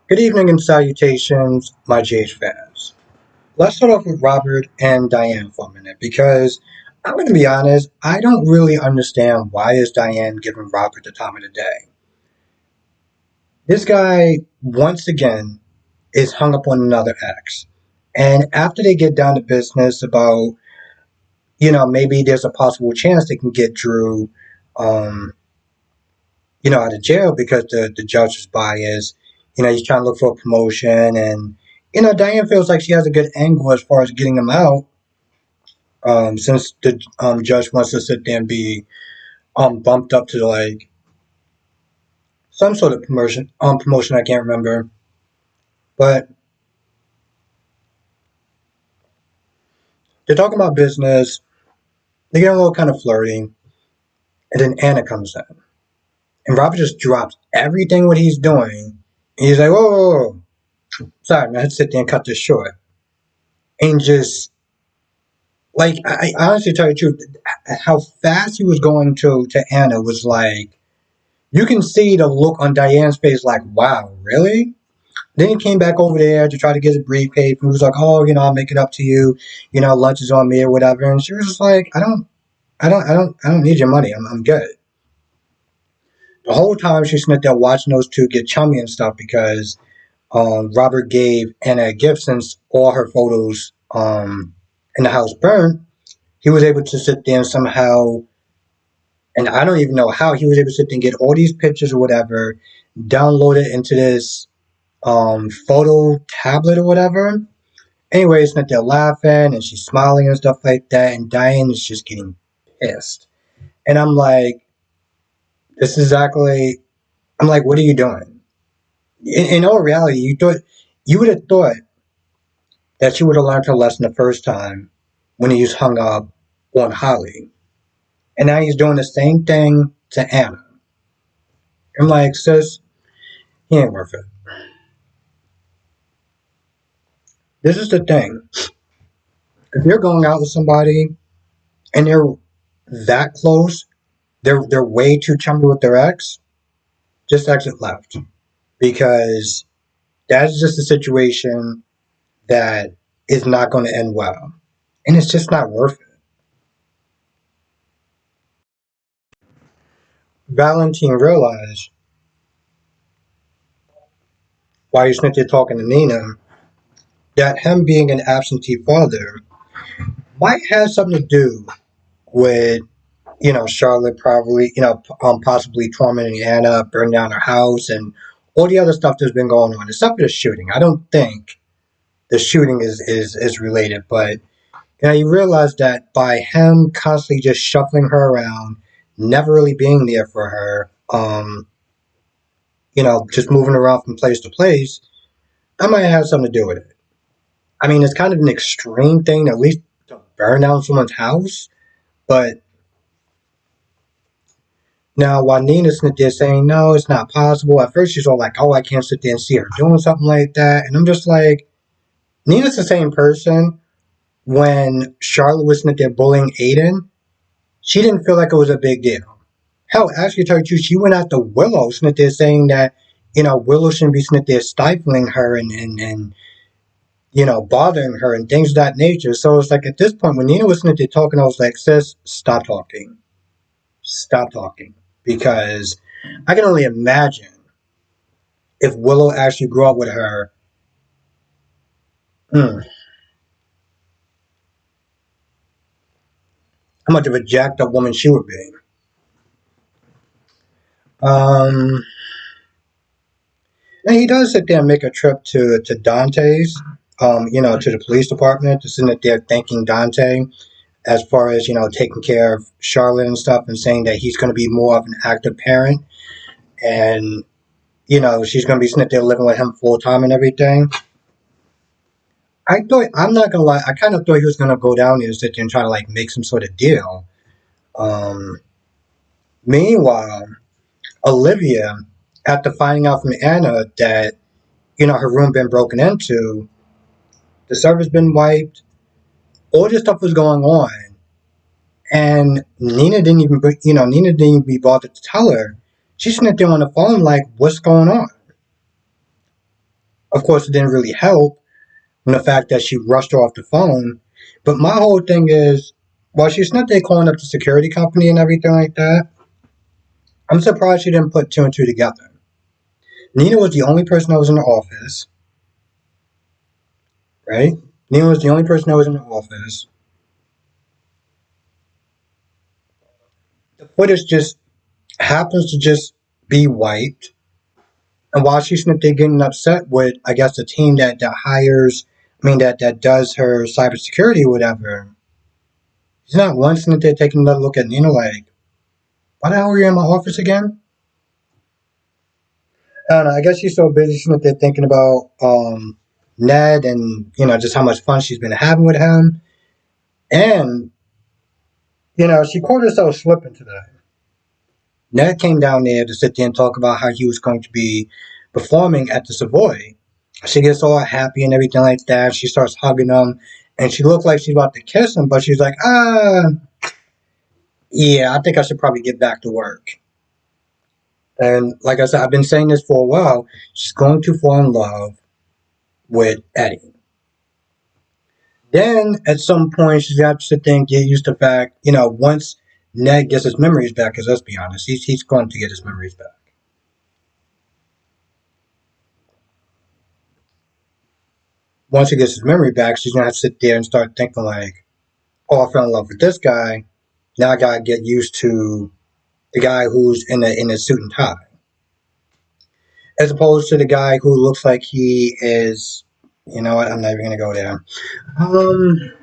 Good evening and salutations, my JH fans. Let's start off with Robert and Diane for a minute because I'm going to be honest, I don't really understand why is Diane giving Robert the time of the day. This guy, once again, is hung up on another ex. And after they get down to business about, maybe there's a possible chance they can get Drew, um, out of jail because the judge was biased. He's trying to look for a promotion, and Diane feels like she has a good angle as far as getting him out. Since the judge wants to sit there and be bumped up to like some sort of promotion I can't remember, but they're talking about business. They get a little kind of flirty, and then Anna comes in, and Robert just drops everything what he's doing. And he's like, "Whoa, whoa, whoa. Sorry, man, I had to sit there and cut this short," and just like I honestly tell you the truth, how fast he was going to Anna was like you can see the look on Diane's face, like, wow, really? Then he came back over there to try to get his briefcase, and he was like, oh, I'll make it up to you, lunch is on me or whatever. And she was just like, I don't need your money. I'm good. The whole time she's sitting there watching those two get chummy and stuff because Robert gave Anna a gift since all her photos in the house burned. He was able to sit there and somehow, and I don't even know how, he was able to sit there and get all these pictures or whatever, download it into this photo tablet or whatever. Anyways, they're laughing and she's smiling and stuff like that, and Diane is just getting pissed. And I'm like, this is exactly. I'm like, what are you doing? In all reality, you would have thought that she would have learned her lesson the first time when he was hung up on Holly, and now he's doing the same thing to Anna. I'm like, sis, he ain't worth it. This is the thing. If you're going out with somebody and they're that close, they're way too chummy with their ex, just exit left. Because that's just a situation that is not going to end well. And it's just not worth it. Valentine realized while he's sitting there talking to Nina that him being an absentee father might have something to do with, Charlotte probably, possibly tormenting Anna, burning down her house, and all the other stuff that's been going on, except for the shooting. I don't think the shooting is related, but you realize that by him constantly just shuffling her around, never really being there for her, just moving around from place to place, that might have something to do with it. I mean, it's kind of an extreme thing, at least to burn down someone's house, but now while Nina's sitting there saying, no, it's not possible, at first she's all like, oh, I can't sit there and see her doing something like that, and I'm just like, Nina's the same person when Charlotte was sitting there bullying Aiden. She didn't feel like it was a big deal. Hell, actually, to tell you the truth, she went after Willow, sitting there saying that, Willow shouldn't be sitting there stifling her and bothering her and things of that nature. So it's like at this point, when Nina was sitting there talking, I was like, sis, stop talking. Stop talking. Because I can only imagine if Willow actually grew up with her, how much of a jacked up woman she would be. Um, And he does sit there and make a trip to Dante's, to the police department to sit there thanking Dante as far as, taking care of Charlotte and stuff and saying that he's going to be more of an active parent and, she's going to be sitting there living with him full time and everything. I'm not going to lie, I kind of thought he was going to go down there and sit there and try to like make some sort of deal. Um, Meanwhile, Olivia, after finding out from Anna that, her room been broken into, the server's been wiped, all this stuff was going on, and Nina didn't even be bothered to tell her. She's sitting there on the phone like, what's going on? Of course, it didn't really help from the fact that she rushed her off the phone. But my whole thing is, while she's not there calling up the security company and everything like that, I'm surprised she didn't put two and two together. Nina was the only person that was in the office, right? Nina was the only person that was in the office. The footage just happens to just be wiped. And while she's not there getting upset with, I guess, the team that hires, that does her cybersecurity or whatever, she's not once in there taking another look at Nina like, why the hell are you in my office again? I don't know. I guess she's so busy she's not there thinking about Ned and, just how much fun she's been having with him. And, she caught herself slipping today. Ned came down there to sit there and talk about how he was going to be performing at the Savoy. She gets all happy and everything like that. She starts hugging him, and she looked like she's about to kiss him, but she's like, yeah, I think I should probably get back to work. And like I said, I've been saying this for a while. She's going to fall in love with Eddie. Then at some point, she's got to sit there and get used to the fact, once Ned gets his memories back, because let's be honest, he's going to get his memories back. Once he gets his memory back, she's gonna have to sit there and start thinking like, "Oh, I fell in love with this guy. Now I gotta get used to the guy who's in a suit and tie, as opposed to the guy who looks like he is." You know what? I'm not even gonna go there. Um.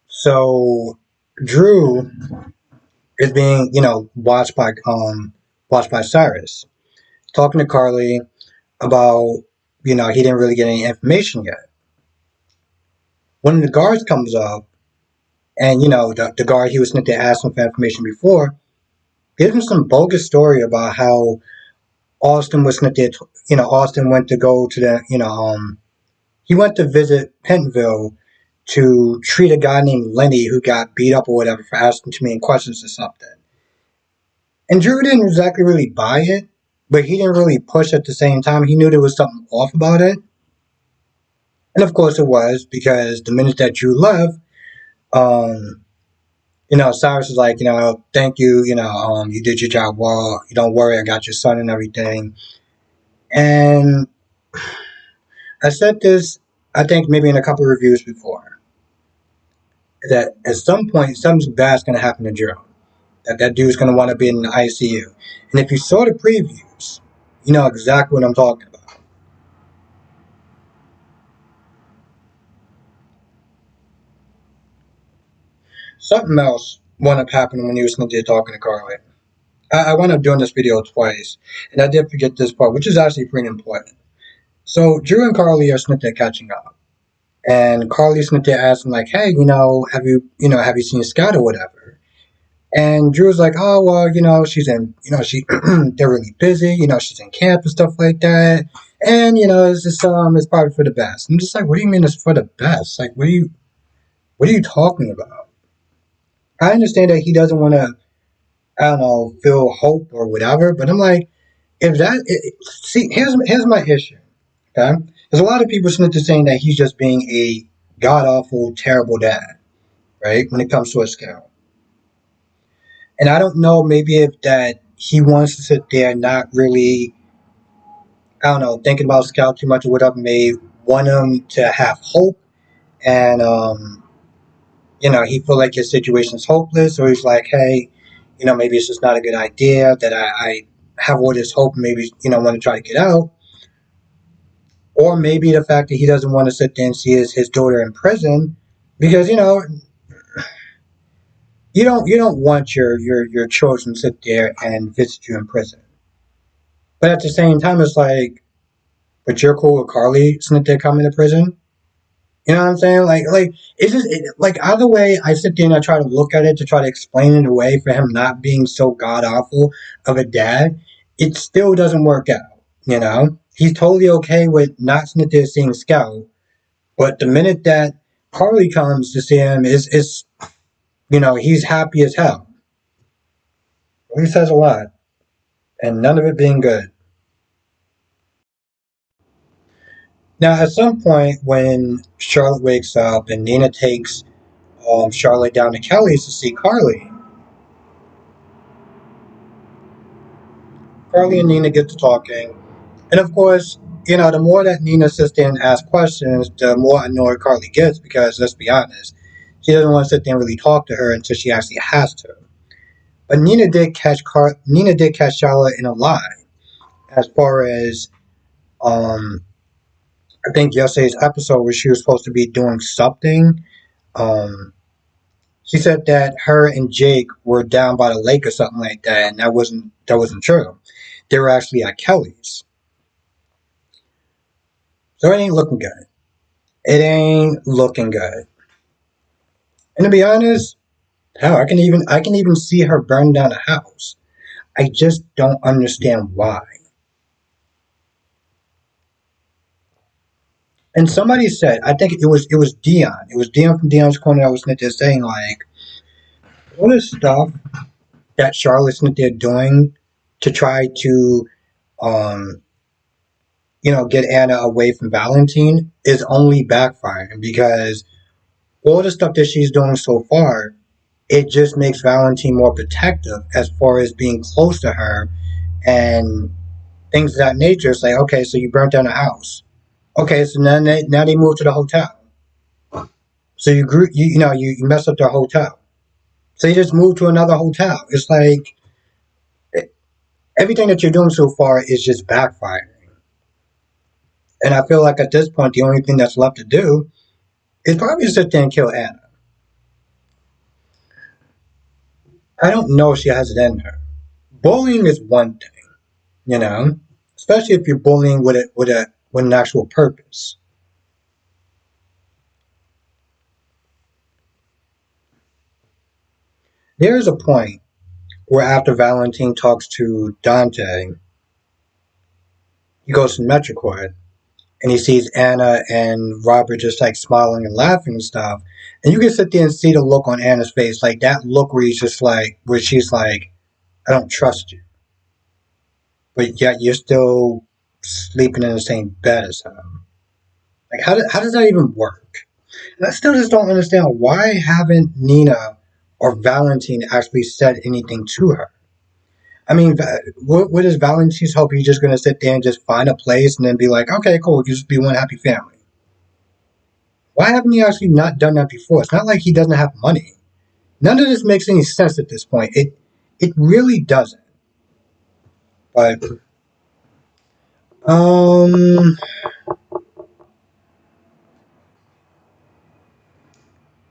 So Drew is being, watched by Cyrus, talking to Carly about, he didn't really get any information yet. One of the guards comes up, and the guard he was sent to ask him for information before gives him some bogus story about how Austin was sent there. Austin went to go to the he went to visit Pentonville to treat a guy named Lenny who got beat up or whatever for asking too many questions or something. And Drew didn't exactly really buy it, but he didn't really push at the same time. He knew there was something off about it. And of course it was, because the minute that Drew left, um, Cyrus is like, thank you, you did your job well. You don't worry, I got your son and everything. And I said this, I think maybe in a couple of reviews before, that at some point something bad's going to happen to Drew. That dude's going to want to be in the ICU. And if you saw the previews, you know exactly what I'm talking about. Something else wound up happening when he was talking to Carly. I wound up doing this video twice, and I did forget this part, which is actually pretty important. So Drew and Carly are sitting there catching up, and Carly's sitting there asking like, "Hey, have you seen Scott or whatever?" And Drew's like, "Oh well, she's in, they're really busy, she's in camp and stuff like that, and it's just it's probably for the best." I'm just like, "What do you mean it's for the best? Like, what are you talking about?" I understand that he doesn't want to, I don't know, feel hope or whatever, but I'm like, if that, see, here's my issue. Okay, there's a lot of people saying that he's just being a god awful, terrible dad, right? When it comes to a scale, and I don't know, maybe if that he wants to sit there and not really, I don't know, thinking about Scout too much or whatever, may want him to have hope, and he feel like his situation is hopeless, or he's like, hey, maybe it's just not a good idea that I have all this hope, and maybe want to try to get out. Or maybe the fact that he doesn't want to sit there and see his daughter in prison, because you don't want your children to sit there and visit you in prison. But at the same time, it's like, but you're cool with Carly sitting there coming to prison. You know what I'm saying? Like it's just like either way, I sit there and I try to look at it to try to explain it away for him not being so god awful of a dad. It still doesn't work out. He's totally okay with not sitting there seeing Scout, but the minute that Carly comes to see him, is he's happy as hell. He says a lot, and none of it being good. Now, at some point, when Charlotte wakes up and Nina takes Charlotte down to Kelly's to see Carly, Carly and Nina get to talking. And of course, the more that Nina sits there and asks questions, the more annoyed Carly gets because, let's be honest, she doesn't want to sit there and really talk to her until she actually has to. But Nina did catch Charlotte in a lie as far as um, I think yesterday's episode where she was supposed to be doing something. Um, she said that her and Jake were down by the lake or something like that, and that wasn't true. They were actually at Kelly's, so it ain't looking good. It ain't looking good. And to be honest, hell, I can even see her burn down a house. I just don't understand why. And somebody said, I think it was Dion. It was Dion from Dion's Corner that was there saying like all this stuff that Charlotte's there doing to try to um get Anna away from Valentine is only backfiring because all the stuff that she's doing so far, it just makes Valentine more protective as far as being close to her and things of that nature. It's like, okay, so you burnt down a house. Okay, so now they move to the hotel. So you grew, you messed up their hotel. So you just moved to another hotel. It's like everything that you're doing so far is just backfiring. And I feel like at this point, the only thing that's left to do is probably sit there and kill Anna. I don't know if she has it in her. Bullying is one thing, you know, especially if you're bullying with an actual purpose. There is a point where after Valentine talks to Dante, he goes to Metricord and he sees Anna and Robert just like smiling and laughing and stuff. And you can sit there and see the look on Anna's face, like that look where he's just like, where she's like, I don't trust you. But yet you're still sleeping in the same bed as him. Like, how does that even work? And I still just don't understand why haven't Nina or Valentine actually said anything to her? I mean, what is Valentine's hope? He's just going to sit there and just find a place and then be like, okay, cool, you just be one happy family. Why haven't you actually not done that before? It's not like he doesn't have money. None of this makes any sense at this point. It really doesn't. But um,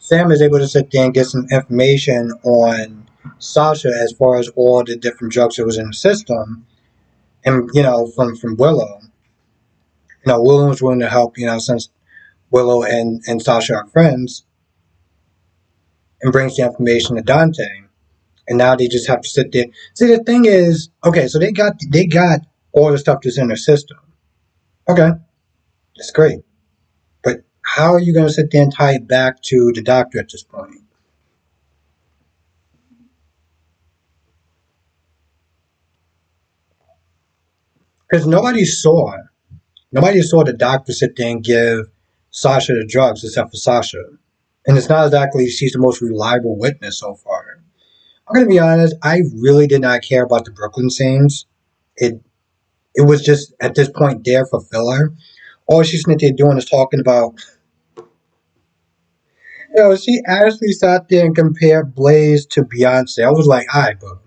Sam is able to sit there and get some information on Sasha as far as all the different drugs that was in the system, and from Willow. Willow was willing to help. Since Willow and Sasha are friends, and brings the information to Dante. And now they just have to sit there. See, the thing is, okay, so they got all the stuff that's in their system. Okay, that's great. But how are you going to sit there and tie it back to the doctor at this point? Because nobody saw the doctor sit there and give Sasha the drugs except for Sasha. And it's not exactly she's the most reliable witness so far. I'm gonna be honest, I really did not care about the Brooklyn scenes. It it was just at this point there for filler. All she's sitting there doing is talking about she actually sat there and compared Blaze to Beyonce. I was like, alright, bro.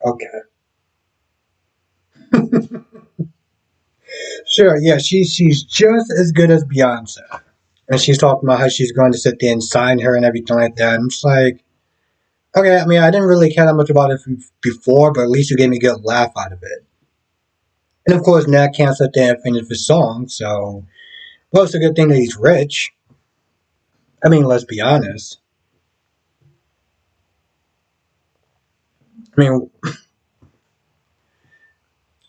Okay. Sure, yeah, she's just as good as Beyonce. And she's talking about how she's going to sit there and sign her and everything like that. I'm just like, okay, I mean, I didn't really care that much about it before, but at least you gave me a good laugh out of it. And of course, Nat can't sit there and finish his song, so, well, it's a good thing that he's rich. I mean, let's be honest. I mean,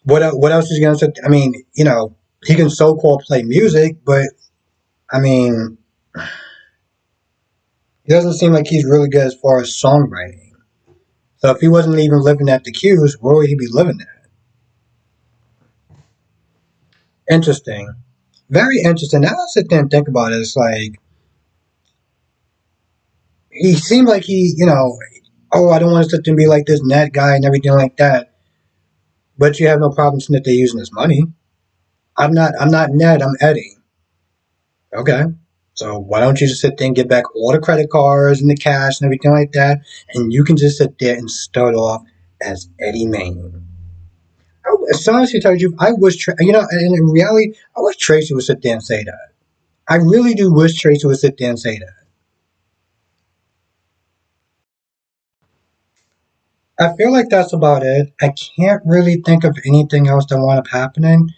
what else is he going to sit? I mean, he can so called play music, but I mean, he doesn't seem like he's really good as far as songwriting. So if he wasn't even living at the Q's, where would he be living at? Interesting. Very interesting. Now I sit there and think about it. It's like he seemed like oh, I don't want to sit there and be like this net guy and everything like that. But you have no problem saying that they're using his money. I'm not Ned. I'm Eddie. Okay. So why don't you just sit there and get back all the credit cards and the cash and everything like that, and you can just sit there and start off as Eddie Main. As honestly tell you, I wish and in reality, I wish Tracy would sit there and say that. I really do wish Tracy would sit there and say that. I feel like that's about it. I can't really think of anything else that wound up happening.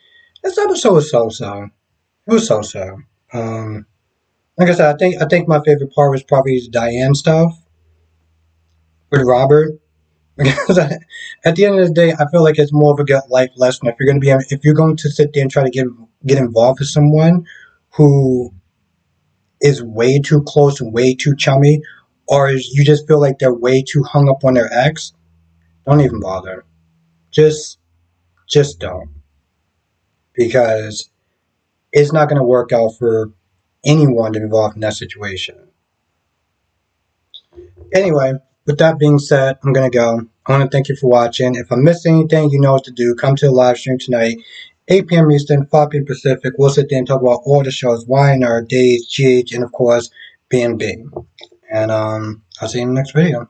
This episode was so-so. It was so-so. Um, like I said, I think my favorite part was probably the Diane stuff with Robert. Because at the end of the day, I feel like it's more of a good life lesson. If you're going to sit there and try to get involved with someone who is way too close and way too chummy, or you just feel like they're way too hung up on their ex, don't even bother. Just just don't, because it's not going to work out for anyone to be involved in that situation. Anyway, with that being said, I'm going to go. I want to thank you for watching. If I missed anything, you know what to do. Come to the live stream tonight, 8 p.m. Eastern, 5 p.m. Pacific. We'll sit there and talk about all the shows, YNR, Days, GH, and of course, B&B. And I'll see you in the next video.